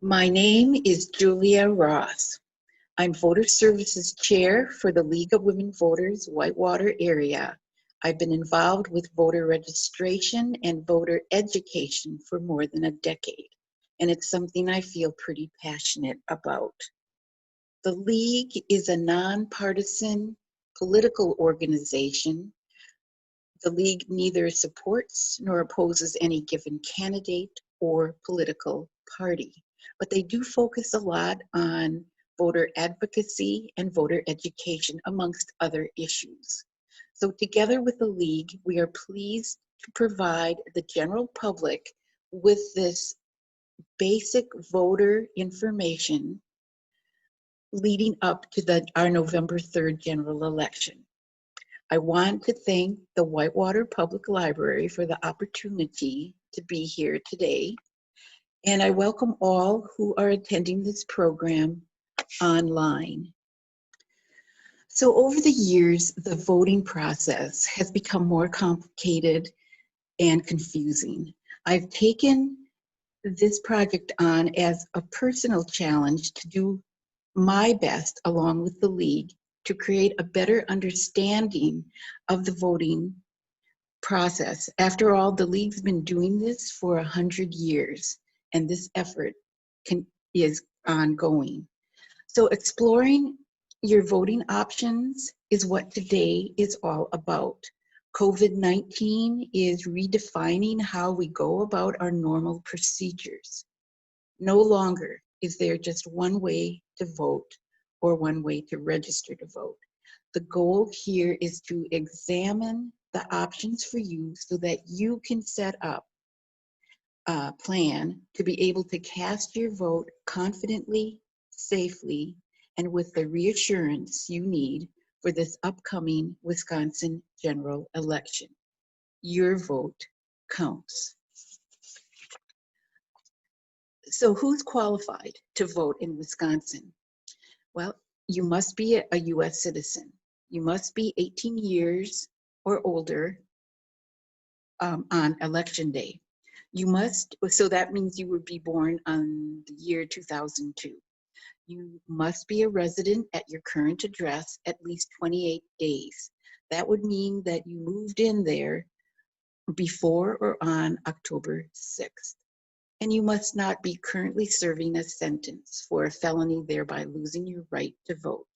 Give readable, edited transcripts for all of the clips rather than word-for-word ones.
My name is Julia Ross. I'm Voter Services Chair for the League of Women Voters, Whitewater area. I've been involved with voter registration and voter education for more than a decade, and it's something I feel pretty passionate about. The League is a nonpartisan political organization. The League neither supports nor opposes any given candidate or political party, but they do focus a lot on voter advocacy and voter education, amongst other issues. So together with the League, we are pleased to provide the general public with this basic voter information leading up to our November 3rd general election. I want to thank the Whitewater Public Library for the opportunity to be here today, and I welcome all who are attending this program online. So over the years, the voting process has become more complicated and confusing. I've taken this project on as a personal challenge to do my best, along with the League, to create a better understanding of the voting process. After all, the League's been doing this for 100 years, and this effort is ongoing. So exploring your voting options is what today is all about. COVID-19 is redefining how we go about our normal procedures. No longer is there just one way to vote or one way to register to vote. The goal here is to examine the options for you so that you can set up a plan to be able to cast your vote confidently, safely, and with the reassurance you need for this upcoming Wisconsin general election. Your vote counts. So who's qualified to vote in Wisconsin? Well, you must be a U.S. citizen. You must be 18 years or older on election day. You must, so that means you would be born on the year 2002. You must be a resident at your current address at least 28 days. That would mean that you moved in there before or on October 6th. And you must not be currently serving a sentence for a felony, thereby losing your right to vote.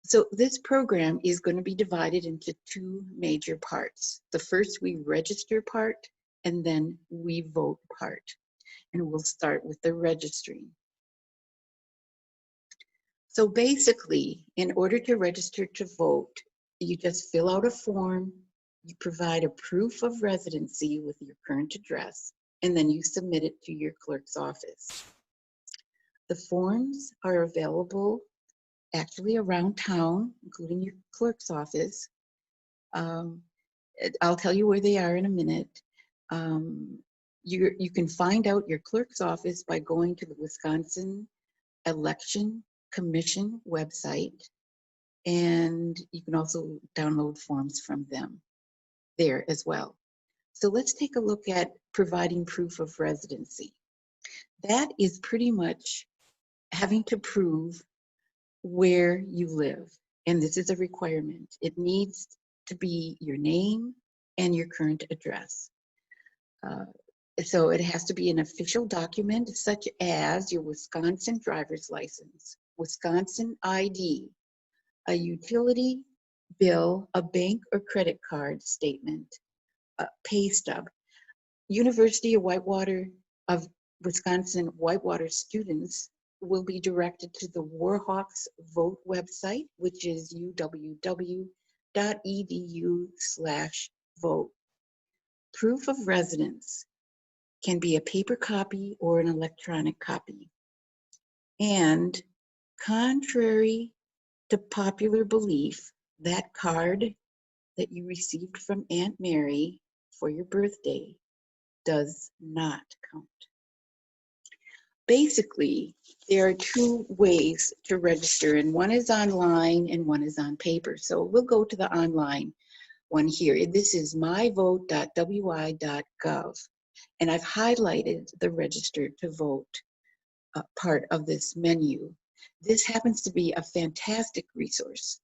So this program is going to be divided into two major parts. The first, we register part, and then we vote part. And we'll start with the registering. So basically, in order to register to vote, you just fill out a form, you provide a proof of residency with your current address, and then you submit it to your clerk's office. The forms are available actually around town, including your clerk's office. I'll tell you where they are in a minute. You can find out your clerk's office by going to the Wisconsin Election Commission website, and you can also download forms from them there as well. So let's take a look at providing proof of residency. That is pretty much having to prove where you live, and this is a requirement. It needs to be your name and your current address. So it has to be an official document such as your Wisconsin driver's license, Wisconsin ID, a utility bill, a bank or credit card statement, a pay stub. University of Wisconsin Whitewater students will be directed to the Warhawks Vote website, which is uww.edu/vote. Proof of residence can be a paper copy or an electronic copy. And contrary to popular belief, that card that you received from Aunt Mary for your birthday does not count. Basically, there are two ways to register, and one is online and one is on paper. So we'll go to the online one here. This is myvote.wi.gov. And I've highlighted the register to vote part of this menu. This happens to be a fantastic resource.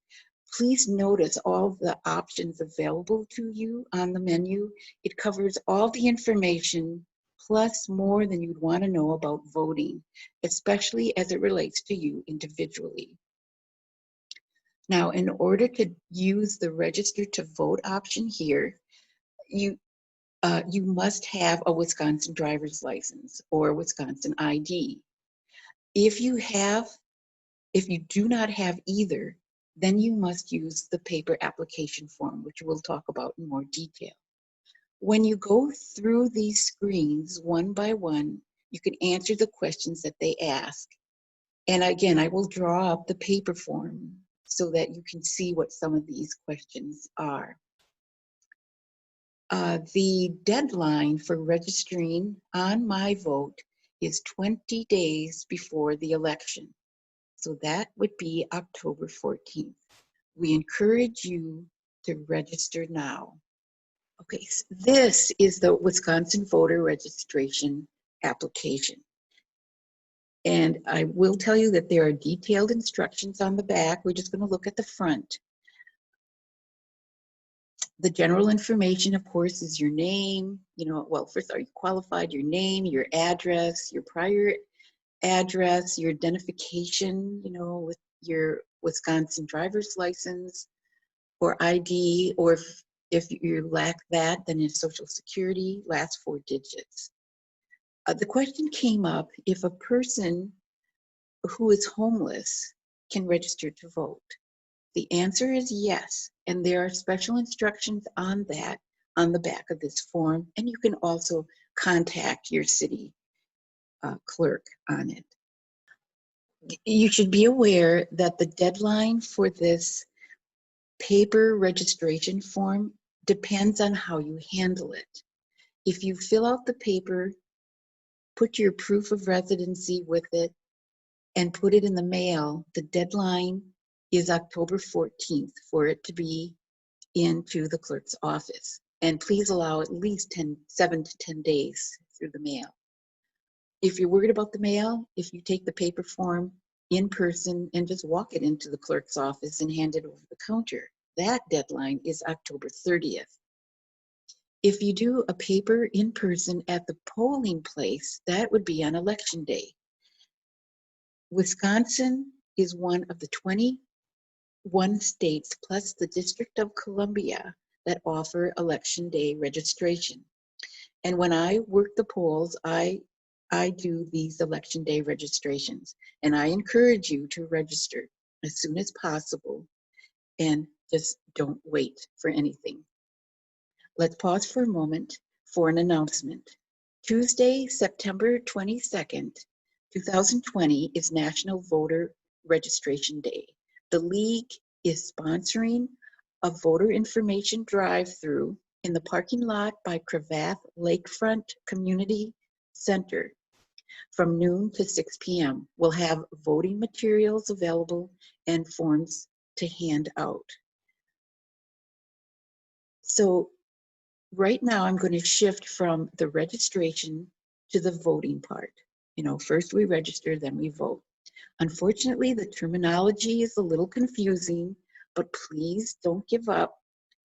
Please notice all the options available to you on the menu. It covers all the information plus more than you'd want to know about voting, especially as it relates to you individually. Now, in order to use the register to vote option here, you must have a Wisconsin driver's license or Wisconsin ID. If you do not have either, then you must use the paper application form, which we'll talk about in more detail. When you go through these screens one by one, you can answer the questions that they ask. And again, I will draw up the paper form so that you can see what some of these questions are. The deadline for registering on My Vote is 20 days before the election. So that would be October 14th. We encourage you to register now. Okay, so this is the Wisconsin voter registration application. And I will tell you that there are detailed instructions on the back. We're just going to look at the front. The general information, of course, is your name. Well, first, are you qualified? Your name, your address, your prior address, your identification, with your Wisconsin driver's license or ID, or if you lack that, then it's Social Security, last 4 digits. The question came up if a person who is homeless can register to vote. The answer is yes, and there are special instructions on that on the back of this form, and you can also contact your city clerk on it. You should be aware that the deadline for this paper registration form depends on how you handle it. If you fill out the paper, put your proof of residency with it, and put it in the mail, the deadline is October 14th for it to be into the clerk's office. And please allow at least 7 to 10 days through the mail. If you're worried about the mail, if you take the paper form in person and just walk it into the clerk's office and hand it over the counter, that deadline is October 30th. If you do a paper in person at the polling place, that would be on election day. Wisconsin is one of the 21 states plus the District of Columbia that offer election day registration. And when I work the polls, I do these election day registrations, and I encourage you to register as soon as possible and just don't wait for anything. Let's pause for a moment for an announcement. Tuesday, September 22nd, 2020 is National Voter Registration Day. The League is sponsoring a voter information drive-through in the parking lot by Cravath Lakefront Community Center from noon to 6 p.m. We'll have voting materials available and forms to hand out. So right now I'm going to shift from the registration to the voting part. First we register, then we vote. Unfortunately, the terminology is a little confusing, but please don't give up.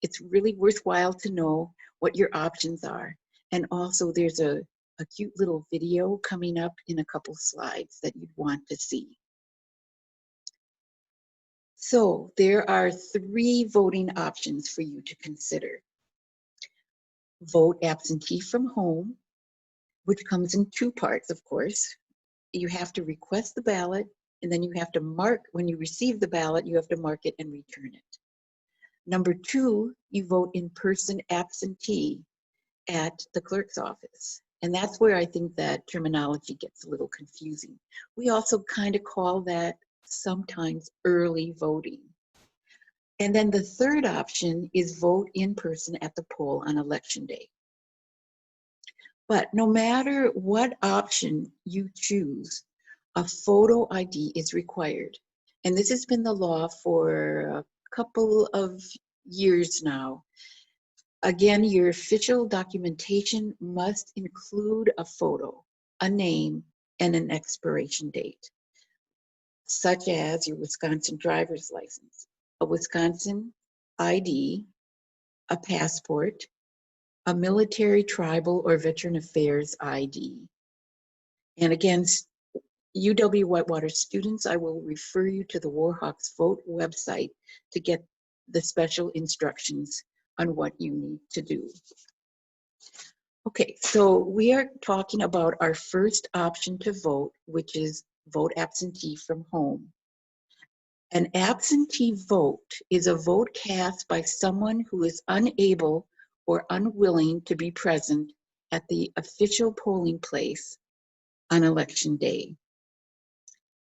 It's really worthwhile to know what your options are. And also there's a cute little video coming up in a couple slides that you'd want to see. So there are 3 voting options for you to consider. Vote absentee from home, which comes in 2 parts, of course. You have to request the ballot, and then you have to mark, when you receive the ballot, you have to mark it and return it. Number 2, you vote in person absentee at the clerk's office. And that's where I think that terminology gets a little confusing. We also kind of call that sometimes early voting. And then the 3rd option is vote in person at the poll on election day. But no matter what option you choose, a photo ID is required. And this has been the law for a couple of years now. Again, your official documentation must include a photo, a name, and an expiration date, such as your Wisconsin driver's license, a Wisconsin ID, a passport, a military, tribal, or veteran affairs ID. And again, UW-Whitewater students, I will refer you to the Warhawks Vote website to get the special instructions on what you need to do. Okay, so we are talking about our first option to vote, which is vote absentee from home. An absentee vote is a vote cast by someone who is unable or unwilling to be present at the official polling place on election day.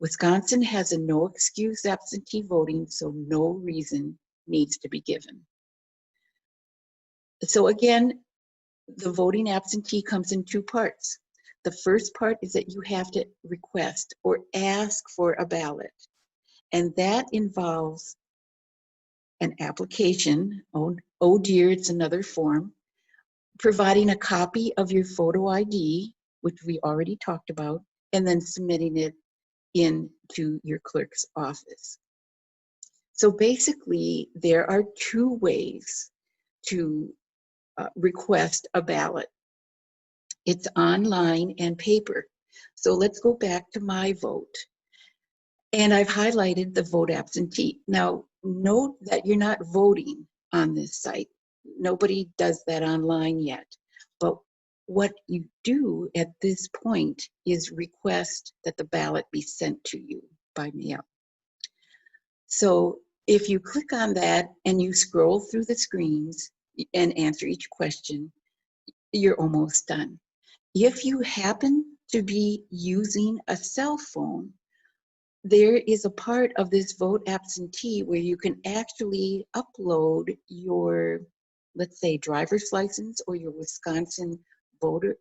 Wisconsin has a no excuse absentee voting, so no reason needs to be given. So again, the voting absentee comes in two parts. The first part is that you have to request or ask for a ballot, and that involves an application, oh dear, it's another form, providing a copy of your photo ID, which we already talked about, and then submitting it into your clerk's office. So basically, there are two ways to request a ballot. It's online and paper. So let's go back to my vote. And I've highlighted the vote absentee. Now, note that you're not voting on this site. Nobody does that online yet. But what you do at this point is request that the ballot be sent to you by mail. So if you click on that and you scroll through the screens and answer each question, you're almost done. If you happen to be using a cell phone, there is a part of this vote absentee where you can actually upload your, let's say, driver's license or your Wisconsin voter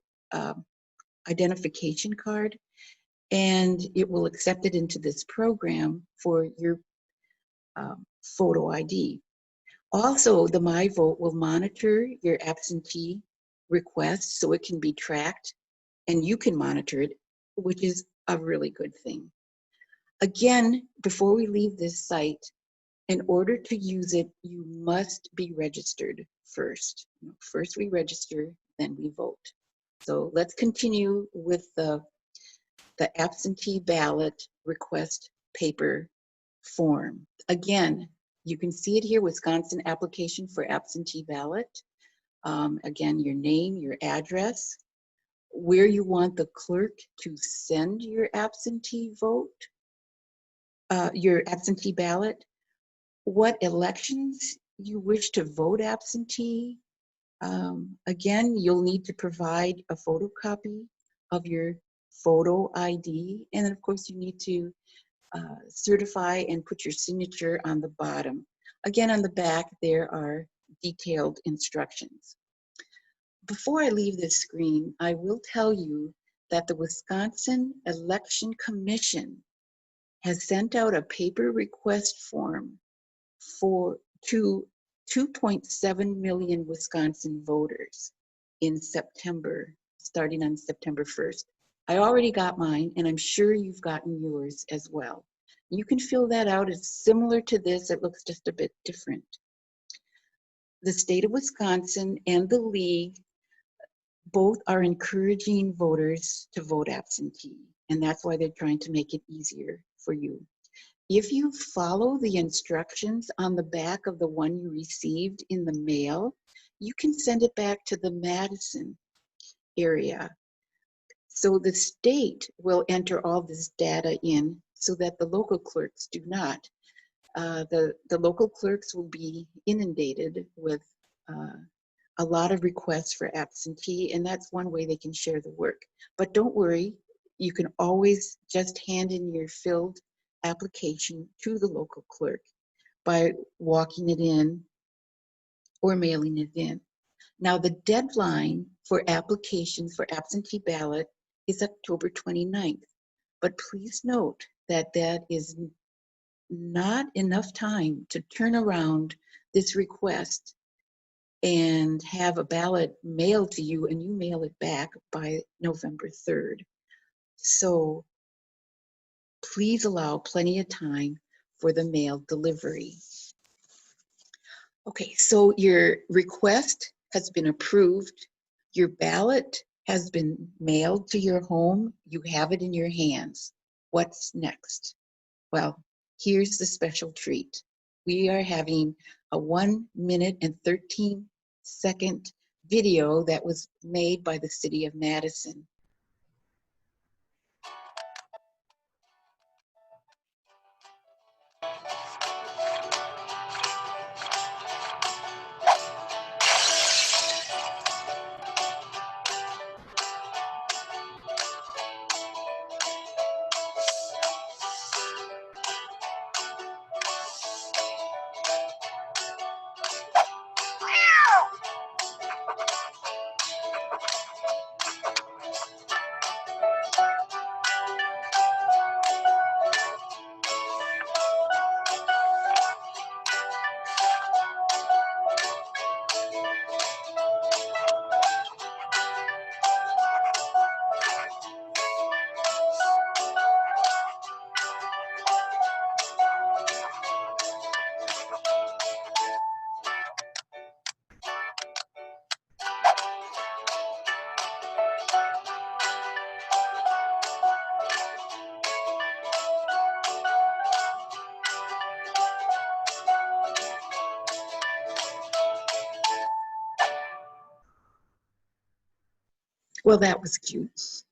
identification card, and it will accept it into this program for your photo ID. Also, the My Vote will monitor your absentee request so it can be tracked and you can monitor it, which is a really good thing. Again, before we leave this site, in order to use it, you must be registered first. First we register, then we vote. So let's continue with the absentee ballot request paper form. Again, you can see it here, Wisconsin application for absentee ballot. Again, your name, your address, where you want the clerk to send your absentee vote, your absentee ballot, what elections you wish to vote absentee. Again, you'll need to provide a photocopy of your photo ID, and then of course you need to certify and put your signature on the bottom. Again, on the back there are detailed instructions. Before I leave this screen, I will tell you that the Wisconsin Election Commission has sent out a paper request form to 2.7 million Wisconsin voters in September, starting on September 1st. I already got mine, and I'm sure you've gotten yours as well. You can fill that out. It's similar to this. It looks just a bit different. The state of Wisconsin and the league both are encouraging voters to vote absentee, and that's why they're trying to make it easier for you. If you follow the instructions on the back of the one you received in the mail, you can send it back to the Madison area. So the state will enter all this data in so that the local clerks do not. The local clerks will be inundated with a lot of requests for absentee, and that's one way they can share the work. But don't worry, you can always just hand in your filled application to the local clerk by walking it in or mailing it in. Now, the deadline for applications for absentee ballot is October 29th, but please note that that is not enough time to turn around this request and have a ballot mailed to you, and you mail it back by November 3rd. So please allow plenty of time for the mail delivery. Okay, so your request has been approved. Your ballot has been mailed to your home. You have it in your hands. What's next? Well, here's the special treat. We are having a 1 minute and 13-second video that was made by the City of Madison. Well, that was cute.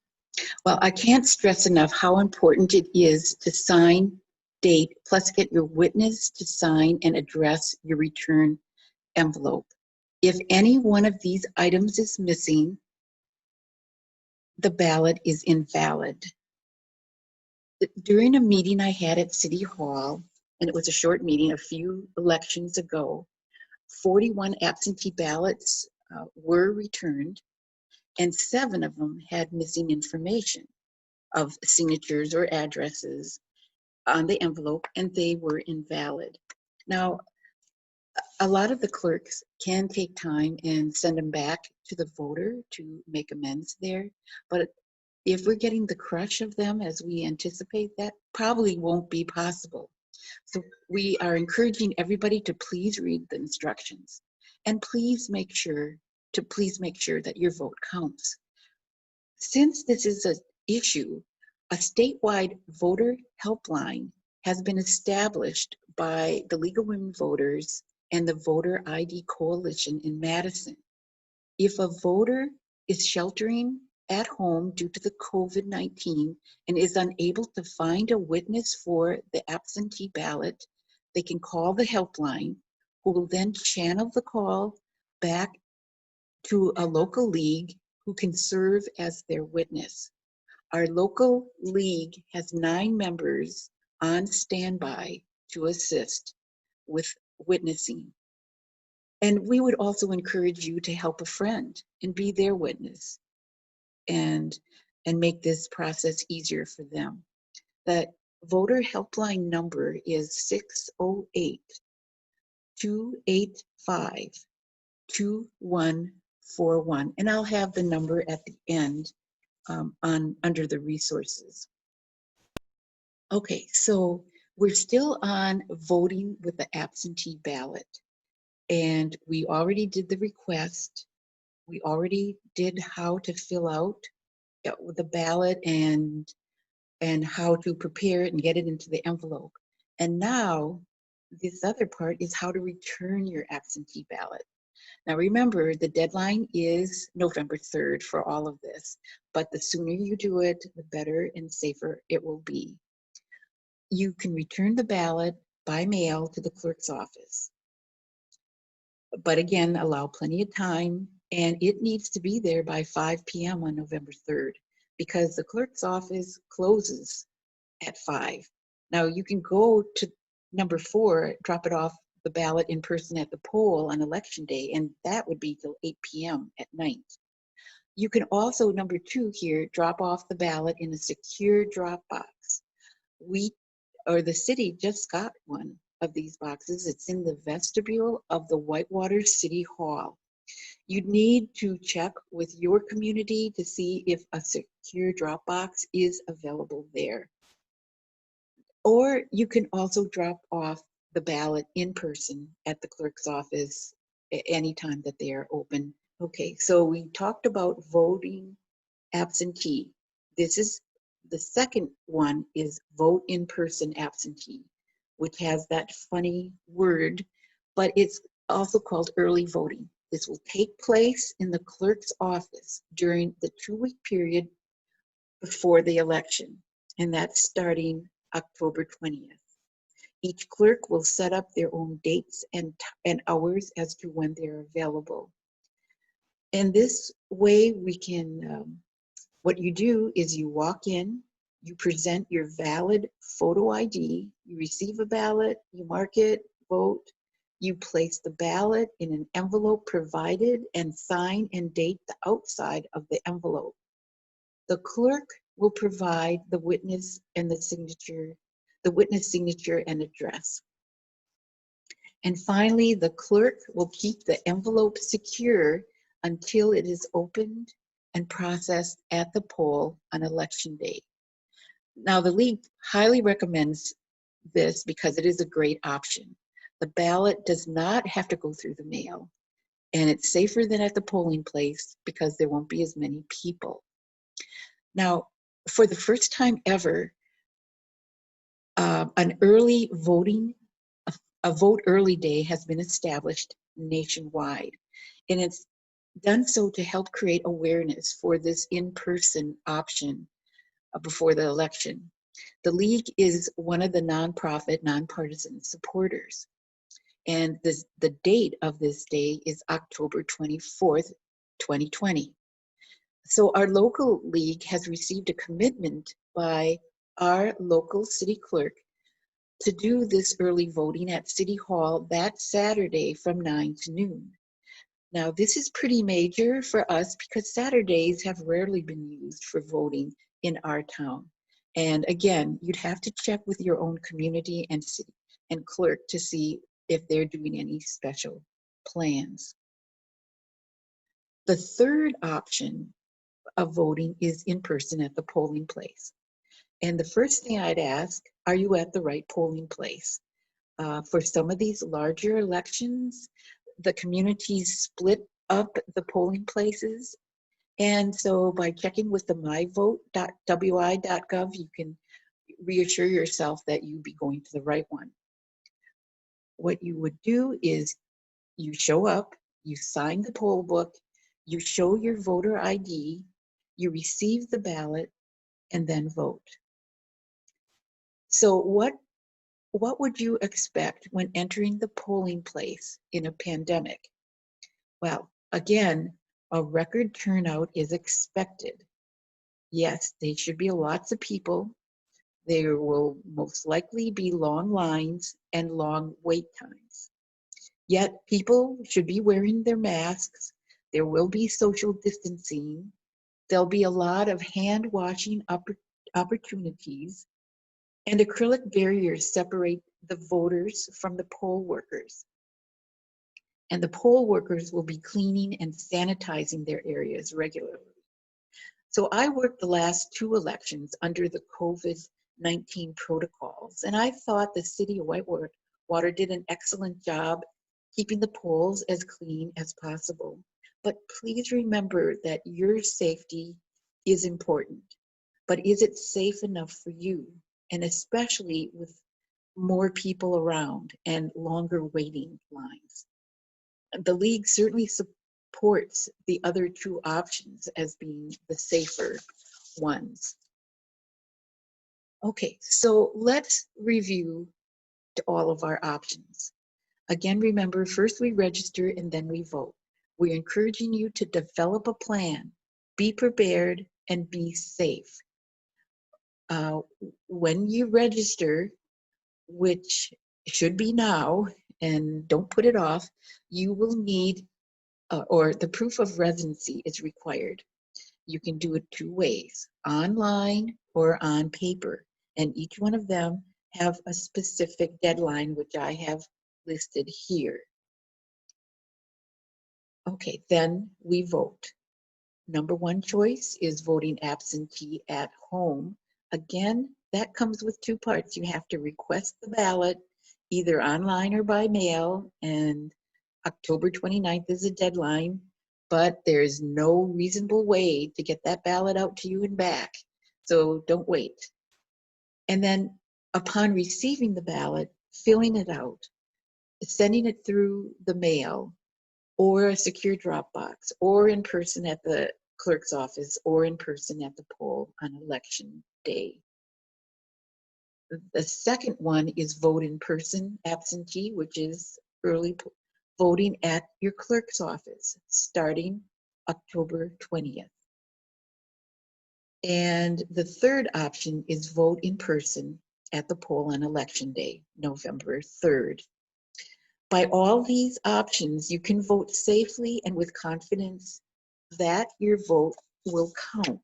Well, I can't stress enough how important it is to sign, date, plus get your witness to sign and address your return envelope. If any one of these items is missing, the ballot is invalid. During a meeting I had at City Hall, and it was a short meeting a few elections ago, 41 absentee ballots were returned, and 7 of them had missing information of signatures or addresses on the envelope, and they were invalid. Now, a lot of the clerks can take time and send them back to the voter to make amends there, but if we're getting the crush of them as we anticipate, that probably won't be possible. So we are encouraging everybody to please read the instructions, and please make sure that your vote counts. Since this is an issue, a statewide voter helpline has been established by the League of Women Voters and the Voter ID Coalition in Madison. If a voter is sheltering at home due to the COVID-19 and is unable to find a witness for the absentee ballot, they can call the helpline, who will then channel the call back to a local league who can serve as their witness. Our local league has 9 members on standby to assist with witnessing. And we would also encourage you to help a friend and be their witness and make this process easier for them. The voter helpline number is 608-285-2141. And I'll have the number at the end under the resources. Okay, so we're still on voting with the absentee ballot. And we already did the request. We already did how to fill out the ballot and how to prepare it and get it into the envelope. And now this other part is how to return your absentee ballot. Now remember, the deadline is November 3rd for all of this, but the sooner you do it, the better and safer it will be. You can return the ballot by mail to the clerk's office. But again, allow plenty of time, and it needs to be there by 5 p.m. on November 3rd because the clerk's office closes at 5. Now you can go to number 4, drop it off the ballot in person at the poll on election day, and that would be till 8 p.m. at night. You can also, number 2 here, drop off the ballot in a secure drop box. The city just got one, of these boxes. It's in the vestibule of the Whitewater City Hall. You need to check with your community to see if a secure drop box is available there. Or you can also drop off the ballot in person at the clerk's office anytime that they are open. Okay, so we talked about voting absentee. This is the second one, is vote in person absentee, which has that funny word, but it's also called early voting. This will take place in the clerk's office during the 2-week period before the election, and that's starting October 20th. Each clerk will set up their own dates and hours as to when they're available. And this way we can, what you do is you walk in, you present your valid photo ID, you receive a ballot, you mark it, vote, you place the ballot in an envelope provided and sign and date the outside of the envelope. The clerk will provide the witness and the signature, the witness signature and address. And finally, the clerk will keep the envelope secure until it is opened and processed at the poll on election day. Now, the League highly recommends this because it is a great option. The ballot does not have to go through the mail, and it's safer than at the polling place because there won't be as many people. Now, for the first time ever, an early voting, a vote early day has been established nationwide, and it's done so to help create awareness for this in-person option before the election. The League is one of the nonprofit, nonpartisan supporters, and the date of this day is October 24th, 2020. So our local league has received a commitment by our local city clerk to do this early voting at City Hall that Saturday from 9 to noon. Now, this is pretty major for us because Saturdays have rarely been used for voting in our town. And again, you'd have to check with your own community and city and clerk to see if they're doing any special plans. The third option of voting is in person at the polling place. And the first thing I'd ask, are you at the right polling place? For some of these larger elections, the communities split up the polling places. And so by checking with the myvote.wi.gov, you can reassure yourself that you'll be going to the right one. What you would do is you show up, you sign the poll book, you show your voter ID, you receive the ballot, and then vote. So what would you expect when entering the polling place in a pandemic? Well, again, a record turnout is expected. Yes, there should be lots of people. There will most likely be long lines and long wait times. Yet people should be wearing their masks. There will be social distancing. There'll be a lot of hand washing opportunities, and acrylic barriers separate the voters from the poll workers. And the poll workers will be cleaning and sanitizing their areas regularly. So I worked the last 2 elections under the COVID-19 protocols, and I thought the city of Whitewater did an excellent job keeping the polls as clean as possible. But please remember that your safety is important. But is it safe enough for you? And especially with more people around and longer waiting lines. The League certainly supports the other 2 options as being the safer ones. Okay, so let's review all of our options. Again, remember, first we register and then we vote. We're encouraging you to develop a plan, be prepared, and be safe. When you register, which should be now, and don't put it off, you will need, or the proof of residency is required. You can do it 2 ways, online or on paper, and each one of them have a specific deadline, which I have listed here. Okay, then we vote. Number one choice is voting absentee at home. Again, that comes with two parts. You have to request the ballot either online or by mail, and October 29th is a deadline, but there's no reasonable way to get that ballot out to you and back, so don't wait. And then upon receiving the ballot, filling it out, sending it through the mail, or a secure drop box, or in person at the clerk's office, or in person at the poll on election day. The second one is vote in person absentee, which is early voting at your clerk's office starting October 20th. And the third option is vote in person at the poll on election day, November 3rd. By all these options, you can vote safely and with confidence that your vote will count.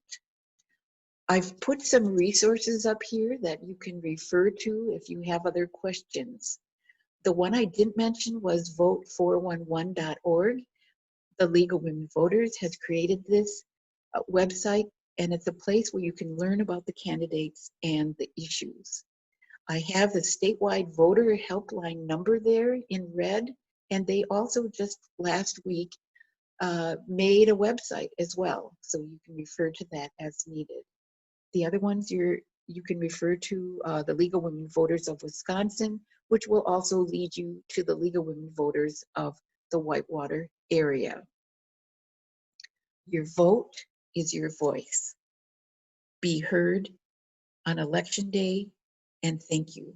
I've put some resources up here that you can refer to if you have other questions. The one I didn't mention was vote411.org. The League of Women Voters has created this website, and it's a place where you can learn about the candidates and the issues. I have the statewide voter helpline number there in red, and they also just last week made a website as well, so you can refer to that as needed. The other ones you can refer to the League of Women Voters of Wisconsin, which will also lead you to the League of Women Voters of the Whitewater area. Your vote is your voice. Be heard on election day, and thank you.